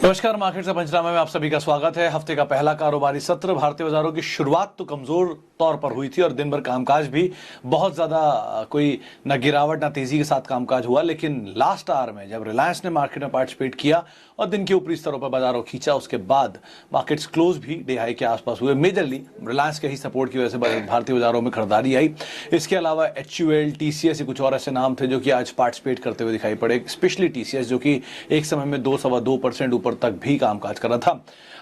नमस्कार, मार्केट से पंचनामे में आप सभी का स्वागत है। हफ्ते का पहला कारोबारी सत्र भारतीय बाजारों की शुरुआत तो कमजोर तौर पर हुई थी और दिन भर कामकाज भी बहुत ज्यादा कोई न गिरावट न तेजी के साथ कामकाज हुआ, लेकिन लास्ट आवर में जब रिलायंस ने मार्केट में पार्टिसिपेट किया और दिन के ऊपरी स्तरों पर बाजारों खींचा, उसके बाद मार्केट्स क्लोज भी डे हाई के आसपास हुए। मेजरली रिलायंस के ही सपोर्ट की वजह से भारतीय बाजारों में खरीदारी आई। इसके अलावा HUL, TCS, कुछ और ऐसे नाम थे जो कि आज पार्टिसिपेट करते हुए दिखाई पड़े, स्पेशली TCS जो कि एक समय में 2-2.25% ऊपर तक भी कामकाज कर रहा था।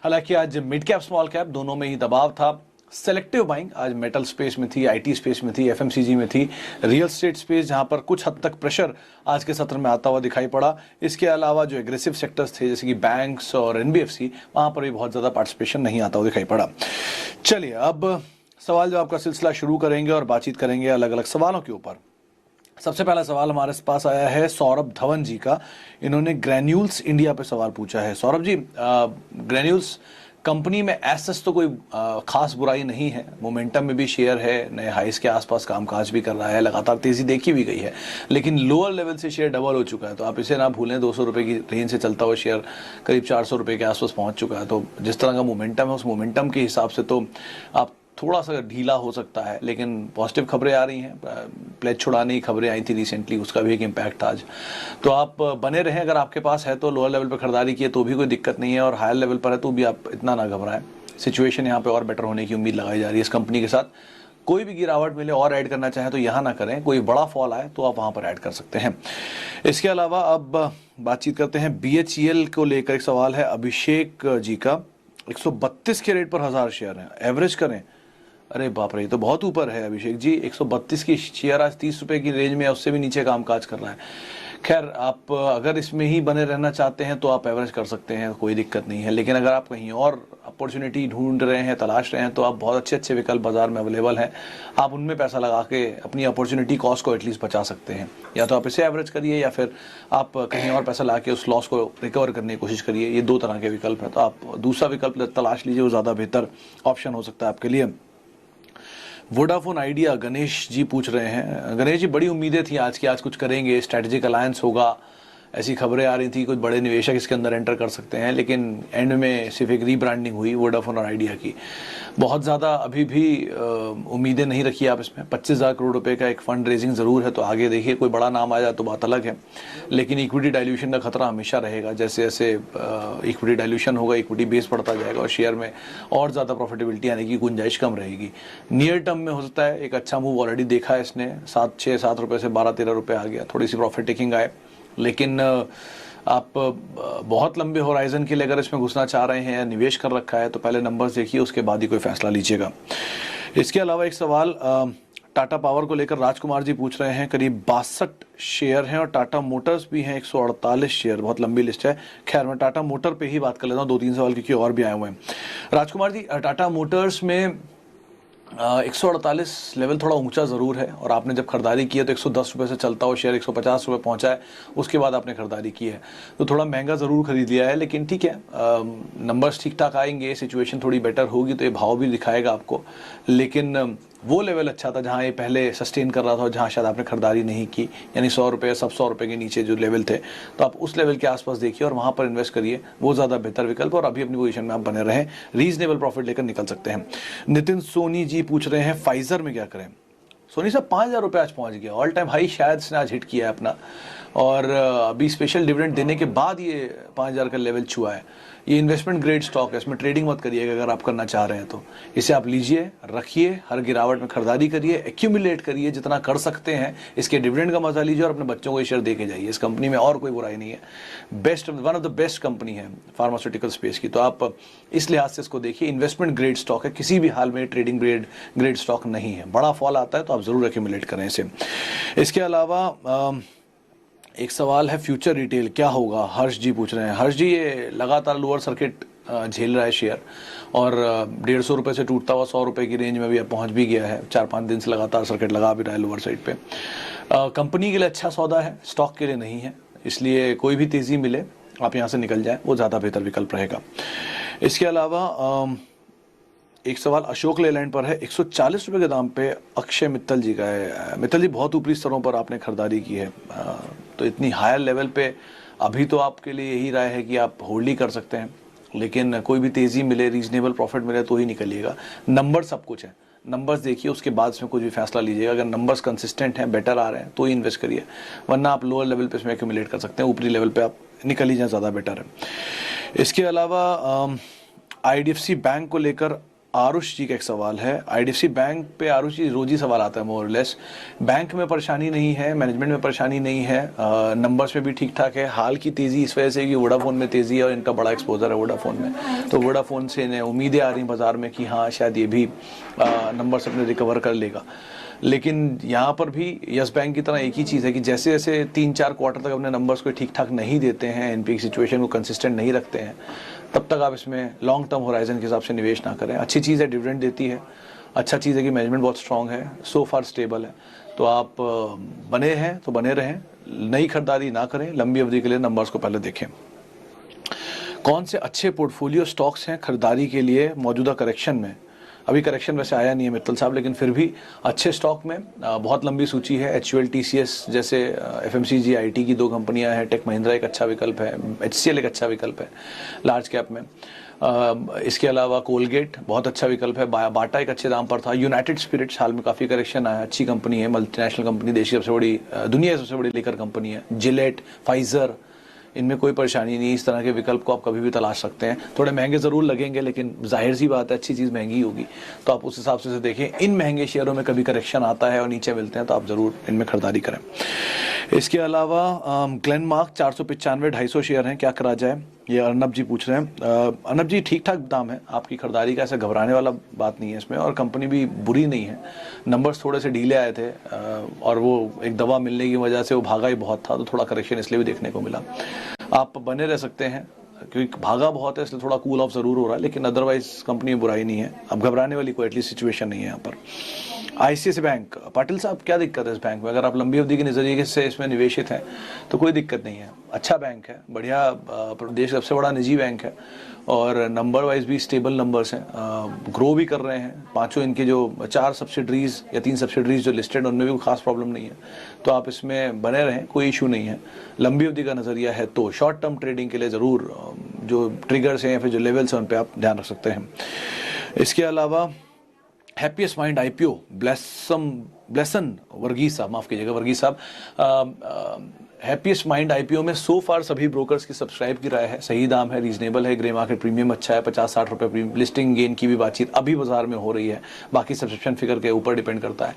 हालांकि आज मिड कैप स्मॉल कैप दोनों में ही दबाव था। सेलेक्टिव बाइंग आज मेटल स्पेस में थी, IT स्पेस में थी, FMCG में थी, रियल स्टेट स्पेस जहां पर कुछ हद तक प्रेशर आज के सत्र में आता हुआ दिखाई पड़ा। इसके अलावा जो एग्रेसिव सेक्टर्स थे जैसे कि बैंक्स और NBFC, वहां पर भी बहुत ज्यादा पार्टिसिपेशन नहीं आता हुआ दिखाई पड़ा। चलिए अब सवाल जवाब का सिलसिला शुरू करेंगे और बातचीत करेंगे अलग अलग सवालों के ऊपर। सबसे पहला सवाल हमारे पास आया है सौरभ धवन जी का। इन्होंने ग्रैन्यूल्स इंडिया पे सवाल पूछा है। सौरभ जी, ग्रैन्यूल्स कंपनी में एसेस तो कोई खास बुराई नहीं है, मोमेंटम में भी शेयर है, नए हाइस के आसपास कामकाज भी कर रहा है, लगातार तेजी देखी भी गई है, लेकिन लोअर लेवल से शेयर डबल हो चुका है। तो आप इसे ना भूलें, 200 रुपए की रेंज से चलता हुआ शेयर करीब 400 रुपए के आसपास पहुंच चुका है। तो जिस तरह का मोमेंटम है, उस मोमेंटम के हिसाब से तो आप थोड़ा सा ढीला हो सकता है, लेकिन पॉजिटिव खबरें आ रही हैं। प्लेज छुड़ाने की खबरें आई थी रिसेंटली, उसका भी एक इम्पैक्ट था आज। तो आप बने रहें, अगर आपके पास है तो लोअर लेवल पर खरीदारी की है तो भी कोई दिक्कत नहीं है, और हायर लेवल पर है तो भी आप इतना ना घबराएं। सिचुएशन यहाँ पे और बेटर होने की उम्मीद लगाई जा रही है इस कंपनी के साथ। कोई भी गिरावट मिले और ऐड करना चाहें तो यहाँ ना करें, कोई बड़ा फॉल आए तो आप वहाँ पर ऐड कर सकते हैं। इसके अलावा अब बातचीत करते हैं BHEL को लेकर। एक सवाल है अभिषेक जी का। 132 के रेट पर 1000 शेयर हैं, एवरेज करें। अरे बाप रे, ये तो बहुत ऊपर है अभिषेक जी। 132 की शेयर आज 30 रुपए की रेंज में, उससे भी नीचे कामकाज कर रहा है। खैर, आप अगर इसमें ही बने रहना चाहते हैं तो आप एवरेज कर सकते हैं, कोई दिक्कत नहीं है। लेकिन अगर आप कहीं और अपॉर्चुनिटी ढूंढ रहे हैं, तलाश रहे हैं, तो आप बहुत अच्छे अच्छे विकल्प बाजार में अवेलेबल हैं। आप उनमें पैसा लगा के अपनी अपॉर्चुनिटी कॉस्ट को एटलीस्ट बचा सकते हैं। या तो आप इसे एवरेज करिए या फिर आप कहीं और पैसा लगा के उस लॉस को रिकवर करने की कोशिश करिए। ये दो तरह के विकल्प हैं, तो आप दूसरा विकल्प तलाश लीजिए, वो ज़्यादा बेहतर ऑप्शन हो सकता है आपके लिए। वोडाफोन आइडिया, गणेश जी पूछ रहे हैं। गणेश जी, बड़ी उम्मीदें थी आज की, आज कुछ करेंगे, स्ट्रैटेजिक अलायंस होगा, ऐसी खबरें आ रही थी, कुछ बड़े निवेशक इसके अंदर एंटर कर सकते हैं, लेकिन एंड में सिर्फ एक रीब्रांडिंग हुई वोडाफोन और आइडिया की। बहुत ज़्यादा अभी भी उम्मीदें नहीं रखी आप इसमें। 25,000 करोड़ रुपए का एक फंड रेजिंग ज़रूर है, तो आगे देखिए कोई बड़ा नाम आ जाए तो बात अलग है, लेकिन इक्विटी डाइल्यूशन का खतरा हमेशा रहेगा। जैसे जैसे इक्विटी डाइल्यूशन होगा, इक्विटी बेस बढ़ता जाएगा और शेयर में और ज़्यादा प्रॉफिटेबिलिटी आने की गुंजाइश कम रहेगी। नियर टर्म में हो सकता है एक अच्छा मूव ऑलरेडी देखा है इसने, 7 रुपये से 12-13 रुपये आ गया, थोड़ी सी प्रॉफिट टेकिंग आए। लेकिन आप बहुत लंबे होराइजन के लिए अगर इसमें घुसना चाह रहे हैं या निवेश कर रखा है तो पहले नंबर्स देखिए, उसके बाद ही कोई फैसला लीजिएगा। इसके अलावा एक सवाल टाटा पावर को लेकर राजकुमार जी पूछ रहे हैं। करीब 62 शेयर हैं और टाटा मोटर्स भी हैं 148 शेयर, बहुत लंबी लिस्ट है। खैर, मैं टाटा मोटर पे ही बात कर लेता हूँ, 2-3 सवाल क्योंकि और भी आए हुए हैं। राजकुमार जी, टाटा मोटर्स में 148 लेवल थोड़ा ऊंचा ज़रूर है, और आपने जब खरीदारी की है तो 110 रुपये से चलता हुआ शेयर 150 रुपये पहुंचा है, उसके बाद आपने खरीदारी की है, तो थोड़ा महंगा ज़रूर खरीद लिया है। लेकिन ठीक है, नंबर्स ठीक ठाक आएंगे, सिचुएशन थोड़ी बेटर होगी तो ये भाव भी दिखाएगा आपको। लेकिन वो लेवल अच्छा था जहाँ ये पहले सस्टेन कर रहा था और जहाँ शायद आपने खरीदारी नहीं की, यानी 100 रुपये, सब 100 रुपये के नीचे जो लेवल थे, तो आप उस लेवल के आसपास देखिए और वहाँ पर इन्वेस्ट करिए, वो ज़्यादा बेहतर विकल्प। और अभी अपनी पोजीशन में आप बने रहें, रीजनेबल प्रॉफिट लेकर निकल सकते हैं। नितिन सोनी जी पूछ रहे हैं फाइजर में क्या करें। सोनी साहब, 5,000 रुपये आज पहुँच गया, ऑल टाइम हाई शायद इसने आज हिट किया है अपना, और अभी स्पेशल डिविडेंड देने के बाद ये 5,000 का लेवल छुआ है। ये इन्वेस्टमेंट ग्रेड स्टॉक है, इसमें ट्रेडिंग मत करिएगा अगर आप करना चाह रहे हैं तो। इसे आप लीजिए, रखिए, हर गिरावट में खरीदारी करिए, एक्यूमुलेट करिए जितना कर सकते हैं, इसके डिविडेंड का मजा लीजिए और अपने बच्चों को ये शेयर दे के जाइए। इस कंपनी में और कोई बुराई नहीं है, best, one of the best company है फार्मास्यूटिकल स्पेस की। तो आप इस लिहाज से इसको देखिए, इन्वेस्टमेंट ग्रेड स्टॉक है, किसी भी हाल में ट्रेडिंग ग्रेड स्टॉक नहीं है। बड़ा फॉल आता है तो आप जरूर एक्यूमुलेट करें इसे। इसके अलावा एक सवाल है फ्यूचर रिटेल क्या होगा, हर्ष जी पूछ रहे हैं। हर्ष जी, ये लगातार लोअर सर्किट झेल रहा है शेयर, और 150 रुपये से टूटता हुआ 100 रुपये की रेंज में भी अब पहुंच भी गया है। 4-5 दिन से लगातार सर्किट लगा भी रहा है लोअर साइड पे। कंपनी के लिए अच्छा सौदा है, स्टॉक के लिए नहीं है, इसलिए कोई भी तेज़ी मिले आप यहाँ से निकल जाएं, वो ज़्यादा बेहतर विकल्प रहेगा। इसके अलावा एक सवाल अशोक लेलैंड पर है। 140 रुपये के दाम पे अक्षय मित्तल जी का है। मित्तल जी, बहुत ऊपरी स्तरों पर आपने खरीदारी की है, तो इतनी हायर लेवल पे अभी तो आपके लिए यही राय है कि आप होल्ड ही कर सकते हैं, लेकिन कोई भी तेज़ी मिले, रीजनेबल प्रॉफिट मिले तो ही निकलिएगा। नंबर सब कुछ है, नंबर्स देखिए, उसके बाद इसमें कुछ भी फैसला लीजिएगा। अगर नंबर्स कंसिस्टेंट हैं, बेटर आ रहे हैं तो ही इन्वेस्ट करिए, वरना आप लोअर लेवल पे इसमें एक्यूमुलेट कर सकते हैं, ऊपरी लेवल पे आप निकल ही जाए, ज़्यादा बेटर है। इसके अलावा IDFC बैंक को लेकर आरुष जी का एक सवाल है। IDFC बैंक पे आरुष जी रोज ही सवाल आता है मोर और लेस। बैंक में परेशानी नहीं है, मैनेजमेंट में परेशानी नहीं है, नंबर्स में भी ठीक ठाक है। हाल की तेज़ी इस वजह से कि वोडाफोन में तेज़ी है और इनका बड़ा एक्सपोजर है वोडाफोन में, तो वोडाफोन से इन्हें उम्मीदें आ रही बाज़ार में कि हाँ शायद ये भी नंबर्स अपने रिकवर कर लेगा। लेकिन यहाँ पर भी यस बैंक की तरह एक ही चीज़ है कि जैसे जैसे 3-4 क्वार्टर तक अपने नंबर्स को ठीक ठाक नहीं देते हैं, एनपीए की सिचुएशन को कंसिस्टेंट नहीं रखते हैं, तब तक आप इसमें लॉन्ग टर्म होराइजन के हिसाब से निवेश ना करें। अच्छी चीज़ है, डिविडेंड देती है, अच्छा चीज़ है कि मैनेजमेंट बहुत स्ट्रांग है, सो फार स्टेबल है, तो आप बने हैं तो बने रहें, नई खरीदारी ना करें, लंबी अवधि के लिए नंबर्स को पहले देखें। कौन से अच्छे पोर्टफोलियो स्टॉक्स हैं खरीदारी के लिए मौजूदा करेक्शन में? अभी करेक्शन वैसे आया नहीं है मित्तल साहब, लेकिन फिर भी अच्छे स्टॉक में बहुत लंबी सूची है। HUL TCS जैसे FMCG IT की 2 कंपनियां हैं, टेक महिंद्रा एक अच्छा विकल्प है, HCL एक अच्छा विकल्प है लार्ज कैप में। इसके अलावा कोलगेट बहुत अच्छा विकल्प है, बाटा एक अच्छे दाम पर था, यूनाइटेड स्पिरिट्स हाल में काफ़ी करेक्शन आया, अच्छी कंपनी है, मल्टीनेशनल कंपनी, देश की सबसे बड़ी, दुनिया की सबसे बड़ी लीकर कंपनी है। जिलेट, फाइजर, इनमें कोई परेशानी नहीं, इस तरह के विकल्प को आप कभी भी तलाश सकते हैं। थोड़े महंगे ज़रूर लगेंगे, लेकिन जाहिर सी बात है अच्छी चीज़ महंगी होगी, तो आप उस हिसाब से देखें। इन महंगे शेयरों में कभी करेक्शन आता है और नीचे मिलते हैं तो आप ज़रूर इनमें खरीदारी करें। इसके अलावा ग्लेनमार्क 495 250 शेयर हैं, क्या करा जाए, ये अर्नब जी पूछ रहे हैं। अर्नब जी ठीक ठाक दाम है आपकी खरीदारी का, ऐसा घबराने वाला बात नहीं है इसमें, और कंपनी भी बुरी नहीं है। नंबर्स थोड़े से ढीले आए थे और वो एक दवा मिलने की वजह से वो भागा ही बहुत था, तो थोड़ा करेक्शन इसलिए भी देखने को मिला। आप बने रह सकते हैं क्योंकि भागा बहुत है इसलिए थोड़ा कूल ऑफ ज़रूर हो रहा है, लेकिन अदरवाइज कंपनी में बुराई नहीं है, अब घबराने वाली कोई एटलीस्ट सिचुएशन नहीं है यहाँ पर। ICICI बैंक, पाटिल साहब क्या दिक्कत है इस बैंक में? अगर आप लंबी अवधि के नज़रिए से इसमें निवेशित हैं तो कोई दिक्कत नहीं है, अच्छा बैंक है, बढ़िया, देश का सबसे बड़ा निजी बैंक है और नंबर वाइज भी स्टेबल नंबर्स हैं, ग्रो भी कर रहे हैं। 5 इनके जो 4 सब्सिडरीज या 3 सब्सिडरीज जो लिस्टेड उनमें भी खास प्रॉब्लम नहीं है, तो आप इसमें बने रहें, कोई इशू नहीं है। लंबी अवधि का नज़रिया है तो शॉर्ट टर्म ट्रेडिंग के लिए ज़रूर जो ट्रिगर्स हैं या फिर जो लेवल्स हैं उन पर आप ध्यान रख सकते हैं। इसके अलावा हैप्पीएस्ट माइंड IPO, ब्लेसन वर्गीस साहब, माफ़ कीजिएगा वर्गीस साहब, हैप्पीएस्ट माइंड IPO में सो फार सभी ब्रोकर्स की सब्सक्राइब की राय है, सही दाम है, रीजनेबल है, ग्रे मार्केट प्रीमियम अच्छा है, 50-60 रुपये लिस्टिंग गेन की भी बातचीत अभी बाजार में हो रही है, बाकी सब्सक्रिप्शन फिगर के ऊपर डिपेंड करता है,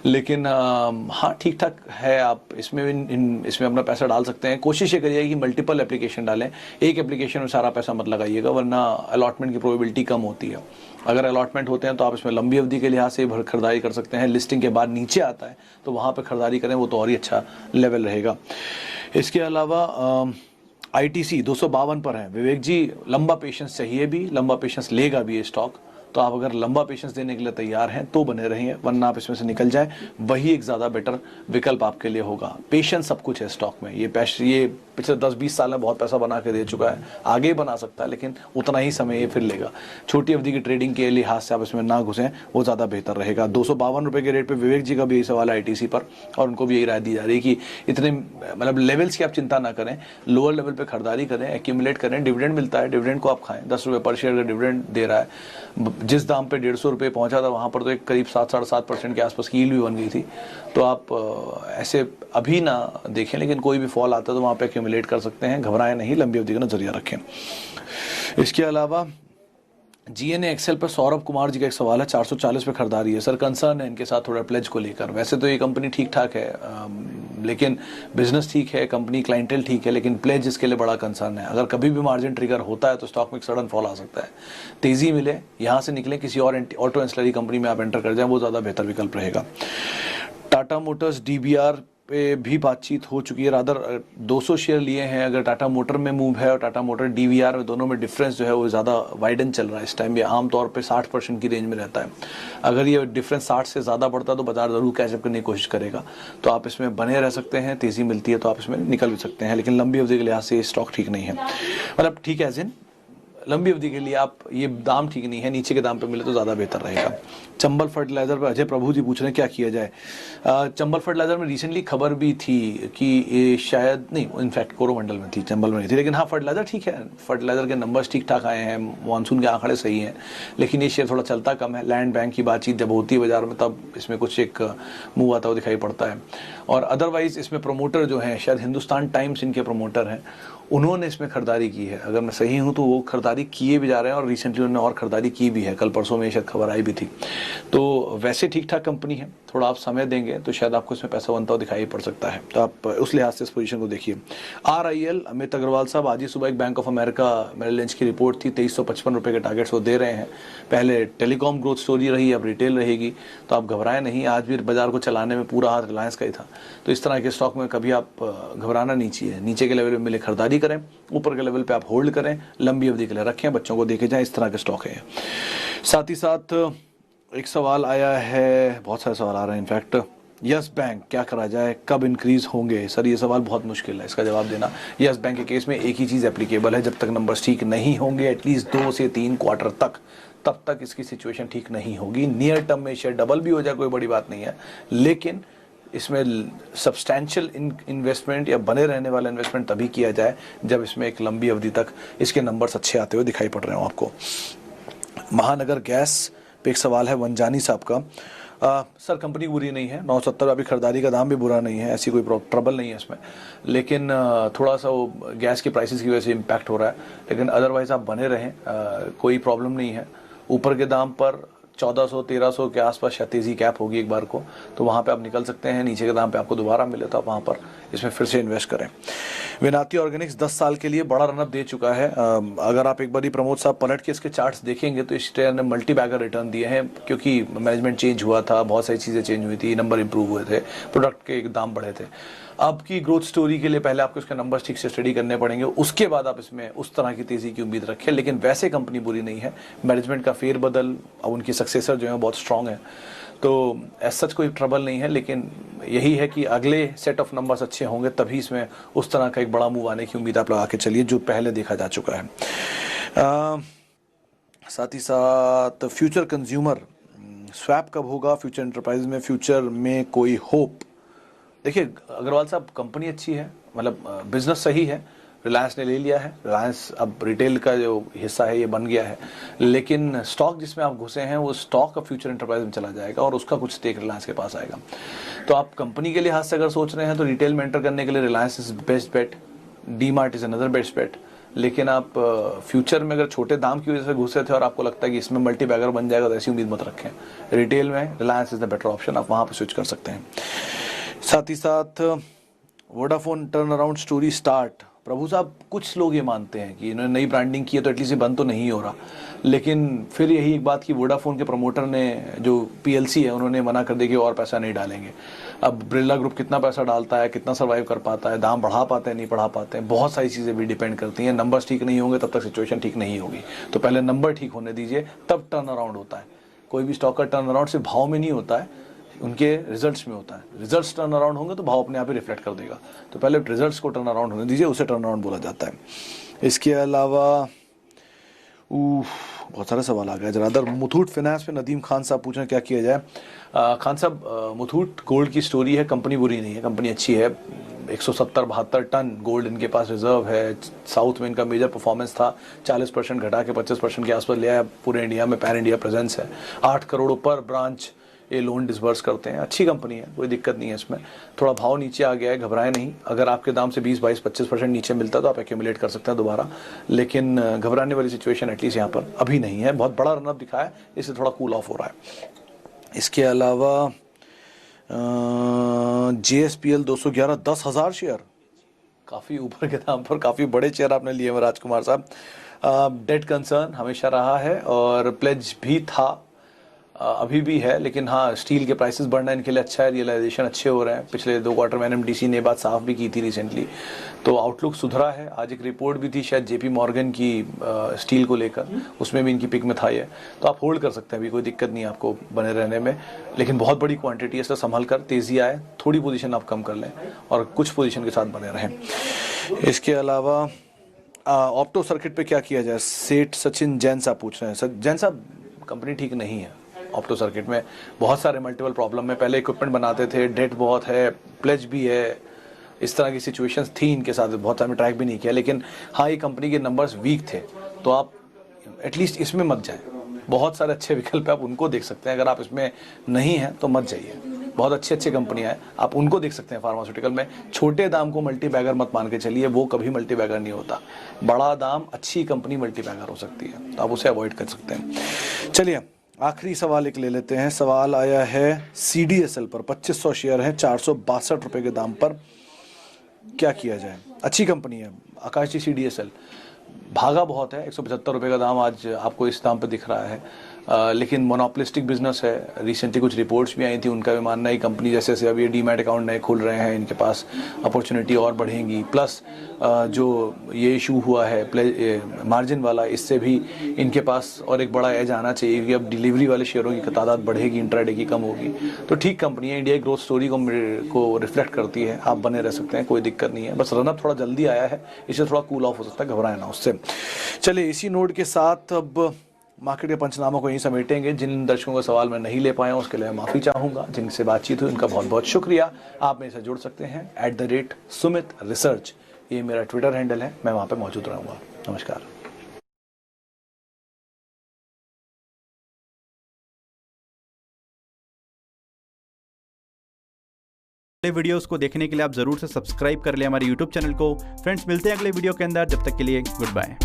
लेकिन हाँ ठीक ठाक है। आप इसमें इसमें अपना पैसा डाल सकते हैं। कोशिश ये करिए कि मल्टीपल एप्लीकेशन डालें, एक एप्लीकेशन में सारा पैसा मत लगाइएगा, वरना अलॉटमेंट की प्रोबेबिलिटी कम होती है। अगर अलॉटमेंट होते हैं तो आप इसमें लंबी अवधि के लिहाज से खरीदारी कर सकते हैं, लिस्टिंग के बाद नीचे आता है तो वहाँ पे खरीदारी करें, वो तो और ही अच्छा लेवल रहेगा। इसके अलावा ITC 252 पर है। विवेक जी, लंबा पेशेंस चाहिए भी, लंबा पेशेंस लेगा भी ये स्टॉक, तो आप अगर लंबा पेशेंस देने के लिए तैयार हैं तो बने रहेंगे, वरना आप इसमें से निकल जाए, वही एक ज़्यादा बेटर विकल्प आपके लिए होगा। पेशेंस सब कुछ है स्टॉक में, ये पिछले 10-20 साल में बहुत पैसा बना के दे चुका है, आगे बना सकता है, लेकिन उतना ही समय ये फिर लेगा। छोटी अवधि की ट्रेडिंग के लिहाज से आप इसमें ना घुसें, वो ज़्यादा बेहतर रहेगा। 252 रुपये के रेट पर विवेक जी का भी यही सवाल है ITC पर, और उनको भी यही राय दी जा रही है कि इतने मतलब लेवल्स की आप चिंता ना करें, लोअर लेवल पर खरीदारी करें, एक्यूमुलेट करें, डिविडेंड मिलता है, डिविडेंड को आप खाएं, 10 रुपये पर शेयर का डिविडेंड दे रहा है। जिस दाम पे 150 रुपये पहुंचा था वहां पर तो एक करीब 7-7.5% के आसपास की यील्ड भी बन गई थी, तो आप ऐसे अभी ना देखें, लेकिन कोई भी फॉल आता है तो वहां पे एक्यूमुलेट कर सकते हैं, घबराएं नहीं, लंबी अवधि का नजरिया रखें। इसके अलावा GNA एक्सेल पर सौरभ कुमार जी का एक सवाल है, 440 पे खरीदारी है सर, कंसर्न है इनके साथ थोड़ा प्लेज को लेकर। वैसे तो ये कंपनी ठीक ठाक है, लेकिन बिजनेस ठीक है, कंपनी क्लाइंटेल ठीक है, लेकिन प्लेज इसके लिए बड़ा कंसर्न है। अगर कभी भी मार्जिन ट्रिगर होता है तो स्टॉक में एक सडन फॉल आ सकता है, तेजी मिले, यहाँ से निकले, किसी और ऑटो एंसिलरी कंपनी में आप एंटर कर जाएं, वो ज़्यादा बेहतर विकल्प रहेगा। टाटा मोटर्स DBR पे भी बातचीत हो चुकी है, रादर 200 शेयर लिए हैं। अगर टाटा मोटर में मूव है और टाटा मोटर DVR में, दोनों में डिफरेंस जो है वो ज़्यादा वाइडन चल रहा है इस टाइम, ये आमतौर पे 60% की रेंज में रहता है। अगर ये डिफरेंस 60 से ज़्यादा बढ़ता है तो बाजार ज़रूर कैचअप करने की कोशिश करेगा, तो आप इसमें बने रह सकते हैं, तेज़ी मिलती है तो आप इसमें निकल भी सकते हैं, लेकिन लंबी अवधि के लिहाज से ये स्टॉक ठीक नहीं है। मतलब ठीक है, एज इन लंबी अवधि के लिए आप, ये दाम ठीक नहीं है, नीचे के दाम पे मिले तो ज़्यादा बेहतर रहेगा। चंबल फर्टिलाइजर पर अजय प्रभु जी पूछ रहे हैं क्या किया जाए। चंबल फर्टिलाइजर में रिसेंटली खबर भी थी कि ये शायद नहीं, इनफैक्ट कोरोमंडल में थी, चंबल में नहीं थी, लेकिन हाँ फर्टिलाइजर ठीक है, फर्टिलाइजर के नंबर्स ठीक ठाक आए हैं, मानसून के आंकड़े सही हैं, लेकिन ये शेयर थोड़ा चलता कम है। लैंड बैंक की बातचीत जब होती है बाजार में तब इसमें कुछ एक मूव आता हुआ दिखाई पड़ता है। और अदरवाइज इसमें प्रमोटर जो हैं, शायद हिंदुस्तान टाइम्स इनके प्रमोटर हैं, उन्होंने इसमें खरीदारी की है, अगर मैं सही हूं तो वो खरीदारी किए भी जा रहे हैं और रिसेंटली उन्होंने और खरीदारी की भी है, कल परसों में शायद खबर आई भी थी। तो वैसे ठीक ठाक कंपनी है, थोड़ा आप समय देंगे तो शायद आपको इसमें पैसा बनता हुआ दिखाई पड़ सकता है, तो आप उस लिहाज से इस पोजीशन को देखिए। RIL अमित अग्रवाल साहब, आज ही सुबह एक bank of America Merrill Lynch की रिपोर्ट थी, 2355 रुपये के टारगेट्स वो दे रहे हैं। पहले टेलीकॉम ग्रोथ स्टोरी रही, अब रिटेल रहेगी, तो आप घबराएं नहीं, आज भी बाजार को चलाने में पूरा हाथ रिलायंस का ही था। तो इस तरह के स्टॉक में कभी आप घबराना नहीं चाहिए, नीचे के लेवल में मिले खरीदारी करें, ऊपर के लेवल पे आप होल्ड करें, लंबी अवधि के लिए रखें, बच्चों को देखे जाएं, इस तरह के स्टॉक है। साथ ही साथ एक सवाल आया है, बहुत सारे सवाल आ रहे हैं इनफैक्ट, यस बैंक क्या करा जाए, कब इंक्रीज होंगे? सर ये सवाल बहुत मुश्किल है इसका जवाब देना। यस बैंक के केस में एक ही चीज़ एप्लीकेबल है, जब तक नंबर्स ठीक नहीं होंगे एटलीस्ट 2 से 3 क्वार्टर तक, तब तक इसकी सिचुएशन ठीक नहीं होगी। नियर टर्म में शेयर डबल भी हो जाए कोई बड़ी बात नहीं है, लेकिन इसमें सब्सटैंशियल इन्वेस्टमेंट या बने रहने वाला इन्वेस्टमेंट तभी किया जाए जब इसमें एक लंबी अवधि तक इसके नंबर्स अच्छे आते हुए दिखाई पड़ रहे हो आपको। महानगर गैस पे एक सवाल है वंजानी साहब का। सर कंपनी बुरी नहीं है, 970 अभी खरीदारी का दाम भी बुरा नहीं है, ऐसी कोई ट्रबल नहीं है इसमें, लेकिन थोड़ा सा वो गैस की प्राइसेस की वजह से इम्पैक्ट हो रहा है, लेकिन अदरवाइज आप बने रहें, कोई प्रॉब्लम नहीं है। ऊपर के दाम पर 1400-1300 के आसपास शायद तेजी कैप होगी एक बार को, तो वहाँ पे आप निकल सकते हैं, नीचे के दाम पे आपको दोबारा मिले तो आप वहाँ पर इसमें फिर से इन्वेस्ट करें। विनाती ऑर्गेनिक्स 10 साल के लिए बड़ा रनअप दे चुका है। अगर आप एक बार प्रमोद साहब पलट के इसके चार्ट्स देखेंगे तो इस शेयर ने मल्टी बैगर रिटर्न दिए हैं, क्योंकि मैनेजमेंट चेंज हुआ था, बहुत सारी चीज़ें चेंज हुई थी, नंबर इंप्रूव हुए थे, प्रोडक्ट के दाम बढ़े थे। अब की ग्रोथ स्टोरी के लिए पहले आपको इसके नंबर्स ठीक से स्टडी करने पड़ेंगे, उसके बाद आप इसमें उस तरह की तेज़ी की उम्मीद रखें, लेकिन वैसे कंपनी बुरी नहीं है। मैनेजमेंट का फेरबदल, अब उनकी सक्सेसर जो है बहुत स्ट्रांग है, तो एज सच कोई ट्रबल नहीं है, लेकिन यही है कि अगले सेट ऑफ नंबर्स अच्छे होंगे तभी इसमें उस तरह का एक बड़ा मूव आने की उम्मीद आप लगा के चलिए, जो पहले देखा जा चुका है। साथ ही साथ फ्यूचर कंज्यूमर स्वैप कब होगा, फ्यूचर एंटरप्राइज में फ्यूचर में कोई होप? देखिए अग्रवाल साहब, कंपनी अच्छी है, मतलब बिजनेस सही है, रिलायंस ने ले लिया है, रिलायंस अब रिटेल का जो हिस्सा है ये बन गया है, लेकिन स्टॉक जिसमें आप घुसे हैं वो स्टॉक का फ्यूचर एंटरप्राइज में चला जाएगा और उसका कुछ स्टेक रिलायंस के पास आएगा। तो आप कंपनी के लिहाज से अगर सोच रहे हैं तो रिटेल में एंटर करने के लिए Reliance is best bet, D-Mart is another best bet, लेकिन आप फ्यूचर में अगर छोटे दाम की वजह से घुसे थे और आपको लगता है कि इसमें मल्टी बैगर बन जाएगा तो ऐसी उम्मीद मत रखें। रिटेल में Reliance is the better option, आप वहाँ पर स्विच कर सकते हैं। साथ ही साथ Vodafone turn around story start. Prabhu साहब कुछ लोग ये मानते हैं कि इन्होंने नई ब्रांडिंग की है तो एटलीस्ट ये बंद तो नहीं हो रहा, लेकिन फिर यही एक बात कि वोडाफोन के प्रमोटर ने जो PLC है उन्होंने मना कर दिया कि और पैसा नहीं डालेंगे। अब बिरला ग्रुप कितना पैसा डालता है, कितना सर्वाइव कर पाता है, दाम बढ़ा पाते हैं नहीं बढ़ा पाते हैं, बहुत सारी चीज़ें भी डिपेंड करती हैं। नंबर्स ठीक नहीं होंगे तब तक सिचुएशन ठीक नहीं होगी, तो पहले नंबर ठीक होने दीजिए तब टर्न अराउंड होता है। कोई भी स्टॉक का टर्न अराउंड सिर्फ भाव में नहीं होता है, उनके रिजल्ट्स में होता है। रिजल्ट्स टर्न अराउंड होंगे तो भाव अपने आप ही रिफ्लेक्ट कर देगा, तो पहले रिजल्ट्स को टर्न अराउंड होने दीजिए, उसे टर्न अराउंड बोला जाता है। इसके अलावा बहुत सारे सवाल आ गए। जरा मुथूट फाइनेंस पे नदीम खान साहब पूछ रहे हैं क्या किया जाए। खान साहब मुथूट गोल्ड की स्टोरी है, कंपनी बुरी नहीं है, कंपनी अच्छी है। 170-72 टन गोल्ड इनके पास रिजर्व है, साउथ में इनका मेजर परफॉर्मेंस था, 40% घटा के 25% के आसपास लिया है, पूरे इंडिया में पैन इंडिया प्रेजेंस है, 8 करोड़ पर ब्रांच ये लोन डिसबर्स करते हैं, अच्छी कंपनी है, कोई दिक्कत नहीं है इसमें। थोड़ा भाव नीचे आ गया है, घबराए नहीं, अगर आपके दाम से 20-22-25% नीचे मिलता है तो आप एक्यूमुलेट कर सकते हैं दोबारा, लेकिन घबराने वाली सिचुएशन एटलीस्ट यहाँ पर अभी नहीं है। बहुत बड़ा रनअप दिखा है, इससे थोड़ा कूल ऑफ हो रहा है। इसके अलावा JSPL 211 10,000 शेयर, काफ़ी ऊपर के दाम पर काफ़ी बड़े शेयर आपने लिए हैं राजकुमार साहब। डेट कंसर्न हमेशा रहा है और प्लेज भी था, अभी भी है, लेकिन हाँ स्टील के प्राइसेस बढ़ना इनके लिए अच्छा है, रियलाइजेशन अच्छे हो रहे हैं। पिछले 2 क्वार्टर में NMDC ने बात साफ भी की थी रिसेंटली, तो आउटलुक सुधरा है। आज एक रिपोर्ट भी थी शायद JP मॉर्गन की स्टील को लेकर, उसमें भी इनकी पिक में था ये, तो आप होल्ड कर सकते हैं, अभी कोई दिक्कत नहीं है आपको बने रहने में, लेकिन बहुत बड़ी क्वांटिटी है, इसलिए संभल कर, तेज़ी आए थोड़ी पोजीशन आप कम कर लें और कुछ पोजीशन के साथ बने रहें। इसके अलावा ऑप्टो सर्किट पे क्या किया जाए, सेठ सचिन जैन साहब पूछ रहे हैं। जैन साहब, कंपनी ठीक नहीं है। ऑप्टो सर्किट में बहुत सारे मल्टीपल प्रॉब्लम है। पहले इक्विपमेंट बनाते थे, डेट बहुत है, प्लेज भी है, इस तरह की सिचुएशंस थी इनके साथ, बहुत टाइम ट्रैक भी नहीं किया। लेकिन हाँ, ये कंपनी के नंबर्स वीक थे, तो आप एटलीस्ट इसमें मत जाएं। बहुत सारे अच्छे विकल्प है, आप उनको देख सकते हैं। अगर आप इसमें नहीं हैं तो मत जाइए। बहुत अच्छी कंपनियां हैं, आप उनको देख सकते हैं। फार्मास्यूटिकल में छोटे दाम को मल्टी बैगर मत मान के चलिए, वो कभी मल्टी बैगर नहीं होता। बड़ा दाम अच्छी कंपनी मल्टी बैगर हो सकती है, तो आप उसे अवॉइड कर सकते हैं। चलिए आखिरी सवाल एक ले लेते हैं। सवाल आया है CDSL पर, 2500 शेयर है 462 रुपये के दाम पर, क्या किया जाए? अच्छी कंपनी है आकाश जी। CDSL भागा बहुत है, 175 रुपये का दाम आज आपको इस दाम पे दिख रहा है, लेकिन मोनोपोलिस्टिक बिजनेस है। रिसेंटली कुछ रिपोर्ट्स भी आई थी, उनका भी मानना है कंपनी जैसे जैसे अब ये डीमैट अकाउंट नए खुल रहे हैं, इनके पास अपॉर्चुनिटी और बढ़ेंगी। प्लस जो ये इशू हुआ है मार्जिन वाला, इससे भी इनके पास और एक बड़ा एज आना चाहिए कि अब डिलीवरी वाले शेयरों की तादाद बढ़ेगी, इंट्राडे की कम होगी। तो ठीक कंपनी है, इंडिया की ग्रोथ स्टोरी को रिफ्लेक्ट करती है। आप बने रह सकते हैं, कोई दिक्कत नहीं है। बस रनअप थोड़ा जल्दी आया है, इससे थोड़ा कूल ऑफ हो सकता है, घबराए ना उससे। चलिए इसी नोट के साथ अब मार्केट के पंचनामा को यहीं समेटेंगे। जिन दर्शकों का सवाल मैं नहीं ले पाया उसके लिए माफ़ी चाहूँगा। जिनसे बातचीत हुई उनका बहुत बहुत शुक्रिया। आप मेरे से जुड़ सकते हैं @Sumit Research, ये मेरा ट्विटर हैंडल है, मैं वहाँ पे मौजूद रहूँगा। नमस्कार। अगले वीडियोस को देखने के लिए आप जरूर से सब्सक्राइब कर लें हमारे YouTube चैनल को। फ्रेंड्स, मिलते हैं अगले वीडियो के अंदर, जब तक के लिए गुड बाय।